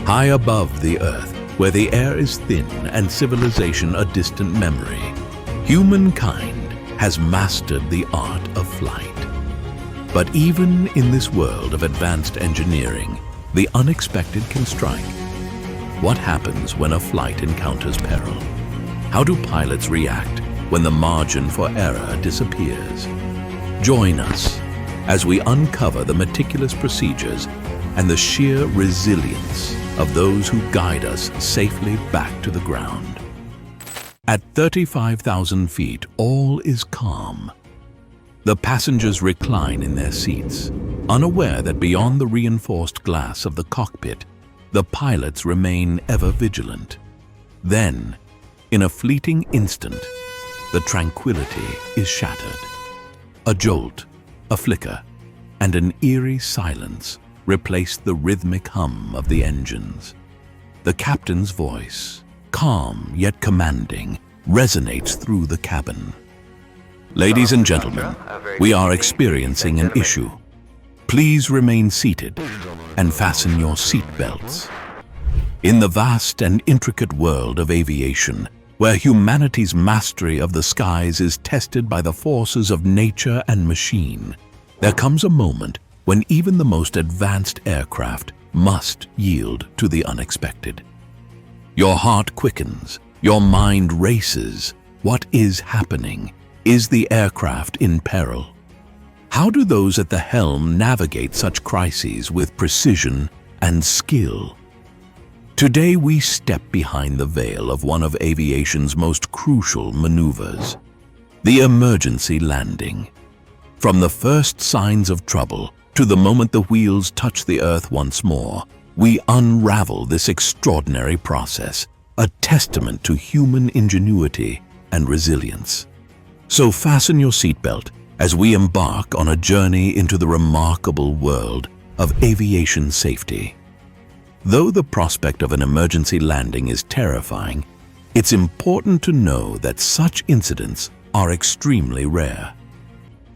High above the Earth, where the air is thin and civilization a distant memory, humankind has mastered the art of flight. But even in this world of advanced engineering, the unexpected can strike. What happens when a flight encounters peril? How do pilots react when the margin for error disappears? Join us as we uncover the meticulous procedures and the sheer resilience of those who guide us safely back to the ground. At 35,000 feet, all is calm. The passengers recline in their seats, unaware that beyond the reinforced glass of the cockpit, the pilots remain ever vigilant. Then, in a fleeting instant, the tranquility is shattered. A jolt, a flicker, and an eerie silence replaced the rhythmic hum of the engines. The captain's voice, calm yet commanding, resonates through the cabin. Ladies and gentlemen, we are experiencing an issue. Please remain seated and fasten your seat belts. In the vast and intricate world of aviation, where humanity's mastery of the skies is tested by the forces of nature and machine, there comes a moment when even the most advanced aircraft must yield to the unexpected. Your heart quickens, your mind races. What is happening? Is the aircraft in peril? How do those at the helm navigate such crises with precision and skill? Today we step behind the veil of one of aviation's most crucial maneuvers, the emergency landing. From the first signs of trouble to the moment the wheels touch the earth once more, we unravel this extraordinary process, a testament to human ingenuity and resilience. So fasten your seatbelt as we embark on a journey into the remarkable world of aviation safety. Though the prospect of an emergency landing is terrifying, it's important to know that such incidents are extremely rare.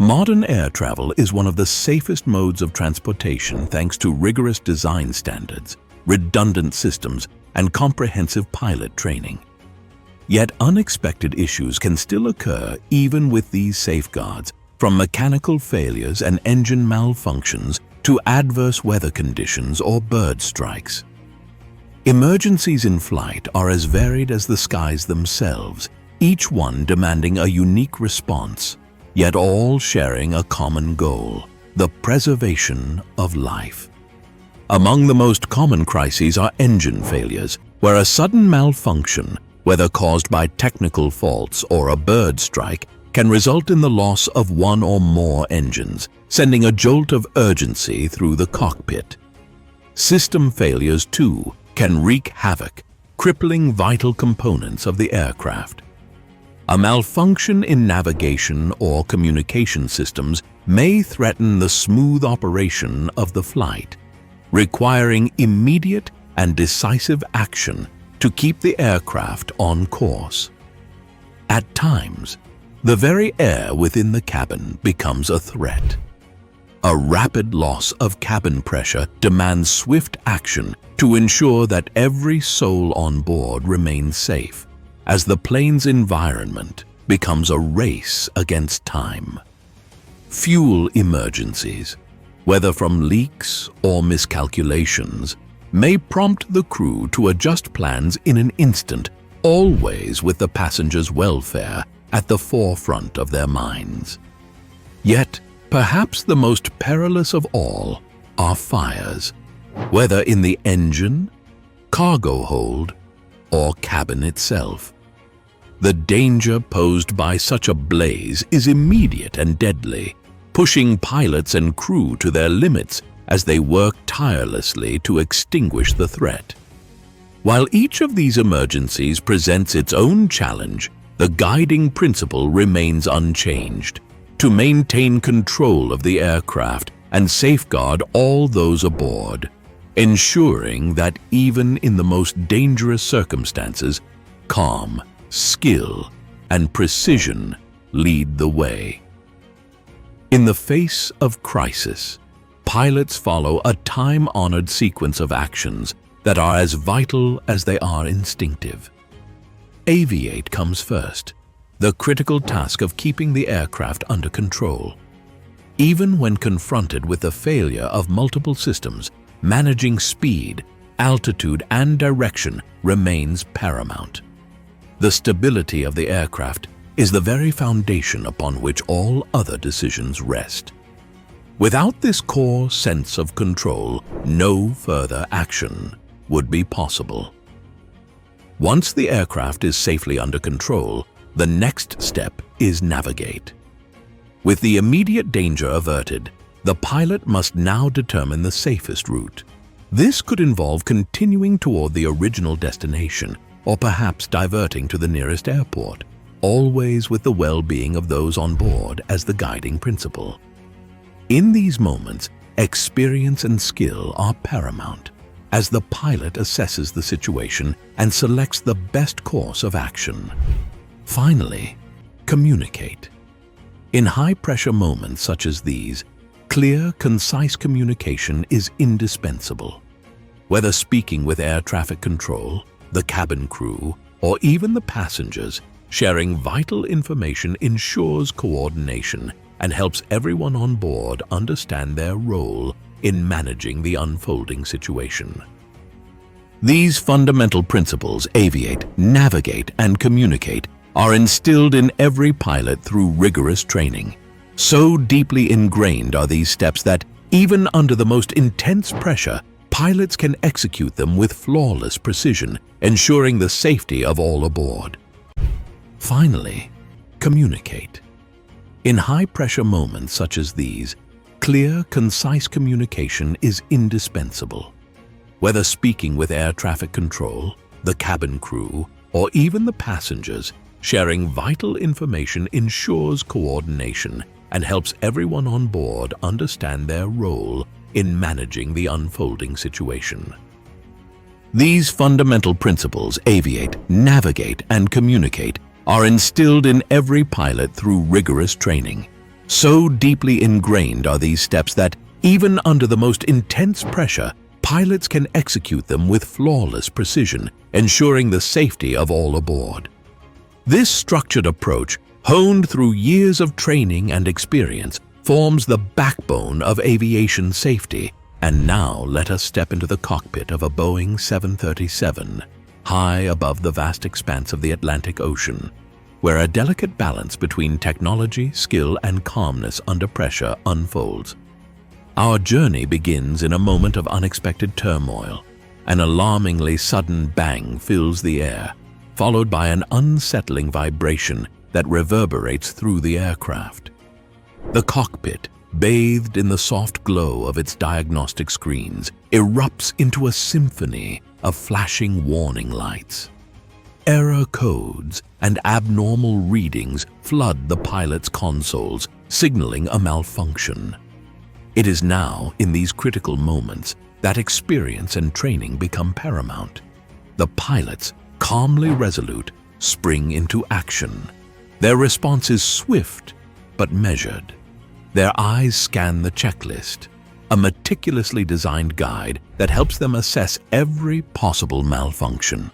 Modern air travel is one of the safest modes of transportation thanks to rigorous design standards, redundant systems, and comprehensive pilot training. Yet unexpected issues can still occur even with these safeguards, from mechanical failures and engine malfunctions to adverse weather conditions or bird strikes. Emergencies in flight are as varied as the skies themselves, each one demanding a unique response, yet all sharing a common goal: the preservation of life. Among the most common crises are engine failures, where a sudden malfunction, whether caused by technical faults or a bird strike, can result in the loss of one or more engines, sending a jolt of urgency through the cockpit. System failures, too, can wreak havoc, crippling vital components of the aircraft. A malfunction in navigation or communication systems may threaten the smooth operation of the flight, requiring immediate and decisive action to keep the aircraft on course. At times, the very air within the cabin becomes a threat. A rapid loss of cabin pressure demands swift action to ensure that every soul on board remains safe, as the plane's environment becomes a race against time. Fuel emergencies, whether from leaks or miscalculations, may prompt the crew to adjust plans in an instant, always with the passengers' welfare at the forefront of their minds. Yet, perhaps the most perilous of all are fires, whether in the engine, cargo hold, or cabin itself. The danger posed by such a blaze is immediate and deadly, pushing pilots and crew to their limits as they work tirelessly to extinguish the threat. While each of these emergencies presents its own challenge, the guiding principle remains unchanged: to maintain control of the aircraft and safeguard all those aboard, ensuring that even in the most dangerous circumstances, calm, skill, and precision lead the way. In the face of crisis, pilots follow a time-honored sequence of actions that are as vital as they are instinctive. Aviate comes first, the critical task of keeping the aircraft under control. Even when confronted with the failure of multiple systems, managing speed, altitude, and direction remains paramount. The stability of the aircraft is the very foundation upon which all other decisions rest. Without this core sense of control, no further action would be possible. Once the aircraft is safely under control, the next step is navigate. With the immediate danger averted, the pilot must now determine the safest route. This could involve continuing toward the original destination or perhaps diverting to the nearest airport, always with the well-being of those on board as the guiding principle. In these moments, experience and skill are paramount as the pilot assesses the situation and selects the best course of action. Finally, communicate. In high-pressure moments such as these, clear, concise communication is indispensable. Whether speaking with air traffic control, the cabin crew, or even the passengers, sharing vital information ensures coordination and helps everyone on board understand their role in managing the unfolding situation. These fundamental principles, aviate, navigate, and communicate, are instilled in every pilot through rigorous training. So deeply ingrained are these steps that, even under the most intense pressure, pilots can execute them with flawless precision, ensuring the safety of all aboard. Finally, communicate. In high-pressure moments such as these, clear, concise communication is indispensable. Whether speaking with air traffic control, the cabin crew, or even the passengers, sharing vital information ensures coordination and helps everyone on board understand their role in managing the unfolding situation. These fundamental principles, aviate, navigate, and communicate, are instilled in every pilot through rigorous training. So deeply ingrained are these steps that, even under the most intense pressure, pilots can execute them with flawless precision, ensuring the safety of all aboard. This structured approach, honed through years of training and experience, forms the backbone of aviation safety. And now let us step into the cockpit of a Boeing 737, high above the vast expanse of the Atlantic Ocean, where a delicate balance between technology, skill, and calmness under pressure unfolds. Our journey begins in a moment of unexpected turmoil. An alarmingly sudden bang fills the air, followed by an unsettling vibration that reverberates through the aircraft. The cockpit, bathed in the soft glow of its diagnostic screens, erupts into a symphony of flashing warning lights. Error codes and abnormal readings flood the pilot's consoles, signaling a malfunction. It is now, in these critical moments, that experience and training become paramount. The pilots, calmly resolute, spring into action. Their response is swift but measured. Their eyes scan the checklist, a meticulously designed guide that helps them assess every possible malfunction.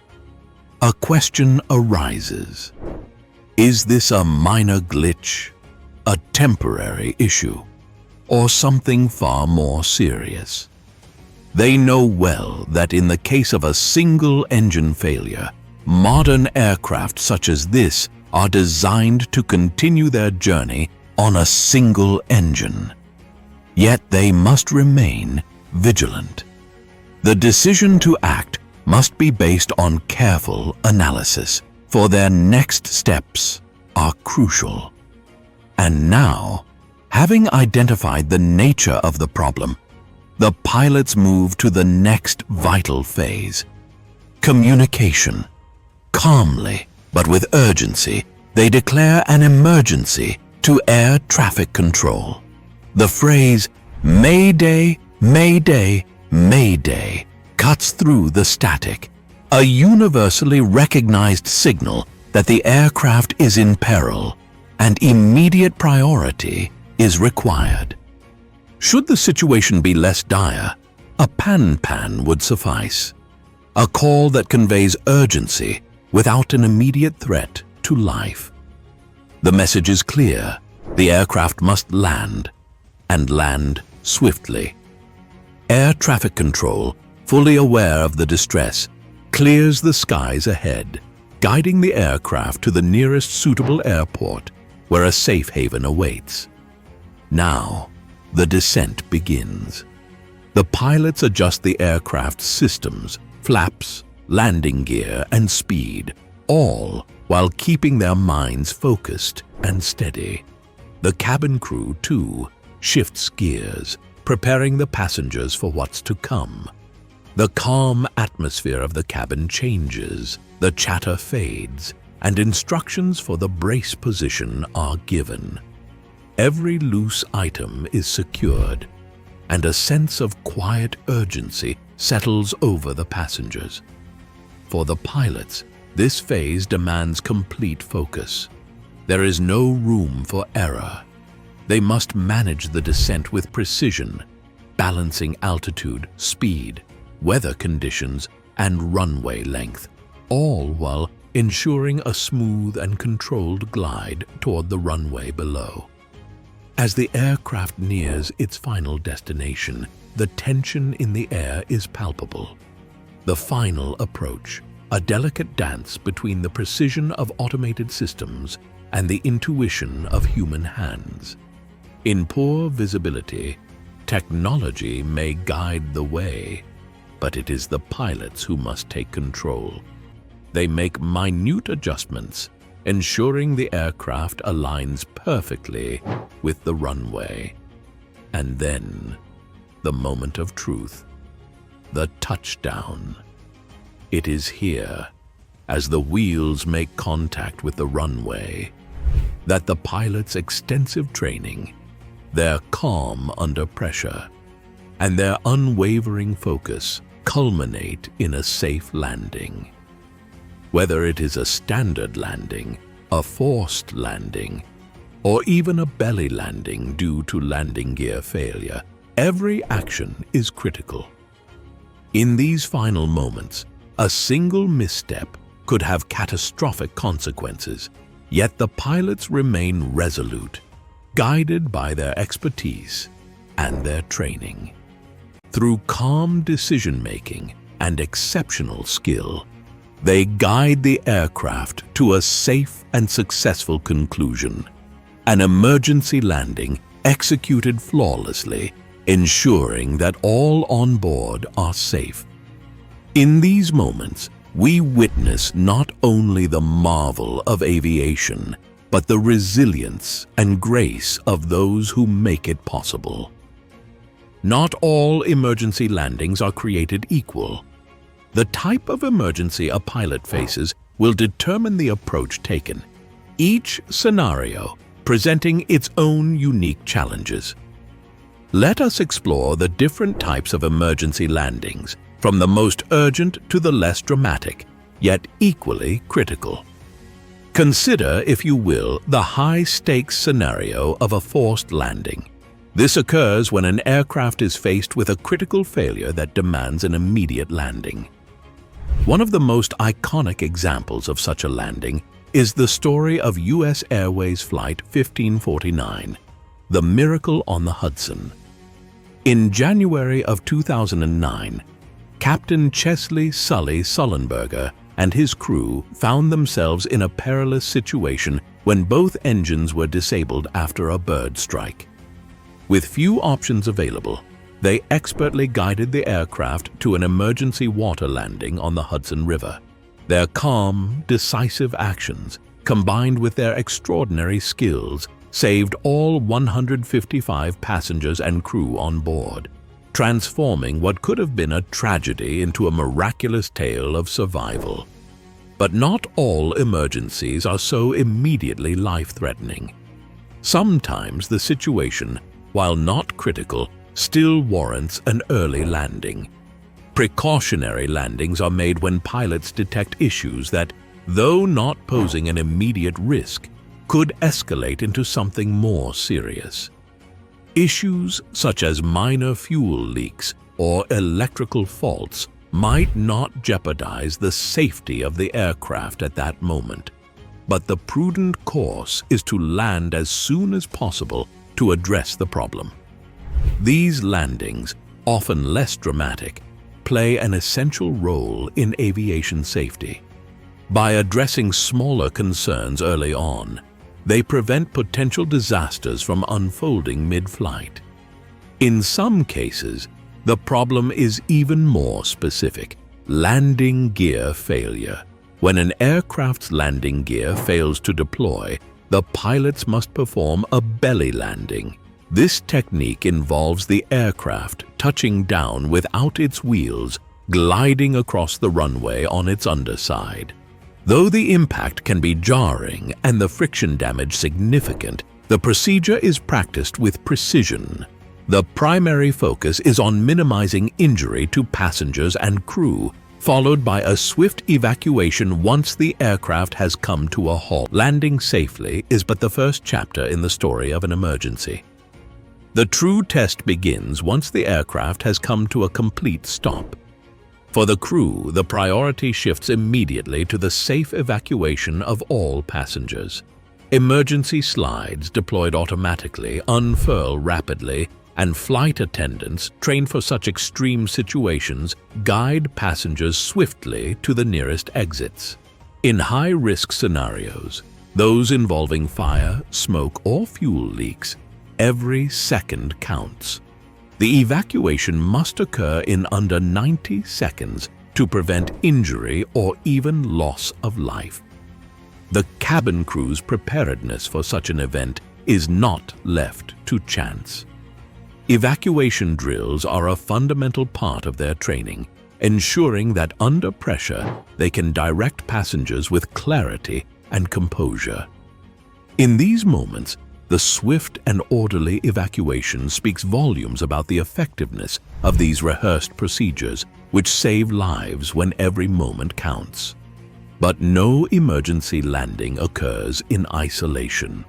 A question arises. Is this a minor glitch, a temporary issue, or something far more serious? They know well that in the case of a single engine failure, modern aircraft such as this are designed to continue their journey on a single engine. Yet they must remain vigilant. The decision to act must be based on careful analysis, for their next steps are crucial. And now, having identified the nature of the problem, the pilots move to the next vital phase: communication. Calmly, but with urgency, they declare an emergency to air traffic control. The phrase, "Mayday, Mayday, Mayday," cuts through the static, a universally recognized signal that the aircraft is in peril and immediate priority is required. Should the situation be less dire, a pan would suffice. a call that conveys urgency without an immediate threat to life. The message is clear: the aircraft must land, and land swiftly. Air traffic control, fully aware of the distress, clears the skies ahead, guiding the aircraft to the nearest suitable airport where a safe haven awaits. Now, the descent begins. The pilots adjust the aircraft's systems, flaps, landing gear, and speed, all while keeping their minds focused and steady. The cabin crew, too, shifts gears, preparing the passengers for what's to come. The calm atmosphere of the cabin changes, the chatter fades, and instructions for the brace position are given. Every loose item is secured, and a sense of quiet urgency settles over the passengers. For the pilots, this phase demands complete focus. There is no room for error. They must manage the descent with precision, balancing altitude, speed, weather conditions, and runway length, all while ensuring a smooth and controlled glide toward the runway below. As the aircraft nears its final destination, the tension in the air is palpable. The final approach, a delicate dance between the precision of automated systems and the intuition of human hands. In poor visibility, technology may guide the way, but it is the pilots who must take control. They make minute adjustments, ensuring the aircraft aligns perfectly with the runway. And then, the moment of truth, the touchdown. It is here, as the wheels make contact with the runway, that the pilot's extensive training, their calm under pressure, and their unwavering focus culminate in a safe landing. Whether it is a standard landing, a forced landing, or even a belly landing due to landing gear failure, every action is critical. In these final moments, a single misstep could have catastrophic consequences, yet the pilots remain resolute, guided by their expertise and their training. Through calm decision-making and exceptional skill, they guide the aircraft to a safe and successful conclusion, an emergency landing executed flawlessly, ensuring that all on board are safe. In these moments, we witness not only the marvel of aviation, but the resilience and grace of those who make it possible. Not all emergency landings are created equal. The type of emergency a pilot faces will determine the approach taken, each scenario presenting its own unique challenges. Let us explore the different types of emergency landings, from the most urgent to the less dramatic, yet equally critical. Consider, if you will, the high-stakes scenario of a forced landing. This occurs when an aircraft is faced with a critical failure that demands an immediate landing. One of the most iconic examples of such a landing is the story of U.S. Airways Flight 1549, the Miracle on the Hudson. In January of 2009, Captain Chesley "Sully" Sullenberger and his crew found themselves in a perilous situation when both engines were disabled after a bird strike. With few options available, they expertly guided the aircraft to an emergency water landing on the Hudson River. Their calm, decisive actions, combined with their extraordinary skills, saved all 155 passengers and crew on board, transforming what could have been a tragedy into a miraculous tale of survival. But not all emergencies are so immediately life-threatening. Sometimes the situation, while not critical, still warrants an early landing. Precautionary landings are made when pilots detect issues that, though not posing an immediate risk, could escalate into something more serious. Issues such as minor fuel leaks or electrical faults might not jeopardize the safety of the aircraft at that moment, but the prudent course is to land as soon as possible to address the problem. These landings, often less dramatic, play an essential role in aviation safety. By addressing smaller concerns early on, they prevent potential disasters from unfolding mid-flight. In some cases, the problem is even more specific: landing gear failure. When an aircraft's landing gear fails to deploy, the pilots must perform a belly landing. This technique involves the aircraft touching down without its wheels, gliding across the runway on its underside. Though the impact can be jarring and the friction damage significant, the procedure is practiced with precision. The primary focus is on minimizing injury to passengers and crew, followed by a swift evacuation once the aircraft has come to a halt. Landing safely is but the first chapter in the story of an emergency. The true test begins once the aircraft has come to a complete stop. For the crew, the priority shifts immediately to the safe evacuation of all passengers. Emergency slides deployed automatically unfurl rapidly, and flight attendants, trained for such extreme situations, guide passengers swiftly to the nearest exits. In high-risk scenarios, those involving fire, smoke, or fuel leaks, every second counts. The evacuation must occur in under 90 seconds to prevent injury or even loss of life. The cabin crew's preparedness for such an event is not left to chance. Evacuation drills are a fundamental part of their training, ensuring that under pressure they can direct passengers with clarity and composure. In these moments, the swift and orderly evacuation speaks volumes about the effectiveness of these rehearsed procedures, which save lives when every moment counts. But no emergency landing occurs in isolation.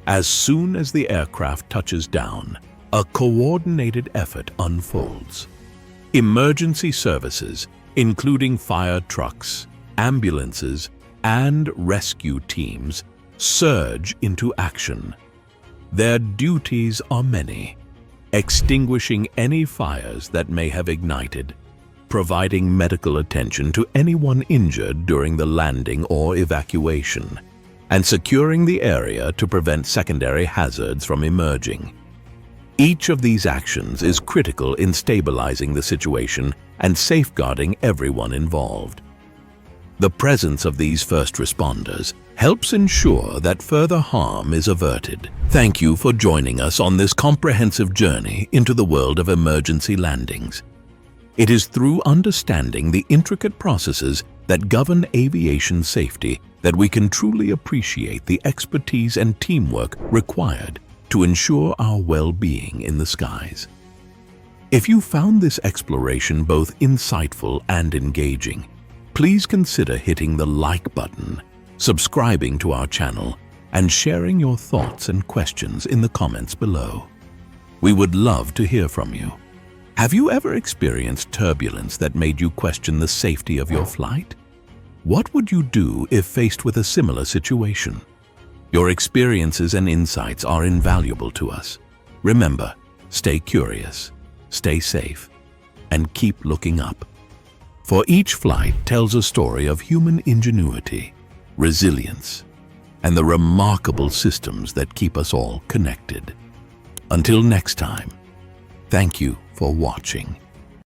As soon as the aircraft touches down, a coordinated effort unfolds. Emergency services, including fire trucks, ambulances, and rescue teams, surge into action. Their duties are many: extinguishing any fires that may have ignited, providing medical attention to anyone injured during the landing or evacuation, and securing the area to prevent secondary hazards from emerging. Each of these actions is critical in stabilizing the situation and safeguarding everyone involved. The presence of these first responders helps ensure that further harm is averted. Thank you for joining us on this comprehensive journey into the world of emergency landings. It is through understanding the intricate processes that govern aviation safety that we can truly appreciate the expertise and teamwork required to ensure our well-being in the skies. If you found this exploration both insightful and engaging, please consider hitting the like button, subscribing to our channel, and sharing your thoughts and questions in the comments below. We would love to hear from you. Have you ever experienced turbulence that made you question the safety of your flight? What would you do if faced with a similar situation? Your experiences and insights are invaluable to us. Remember, stay curious, stay safe, and keep looking up. For each flight tells a story of human ingenuity, resilience, and the remarkable systems that keep us all connected. Until next time, thank you for watching.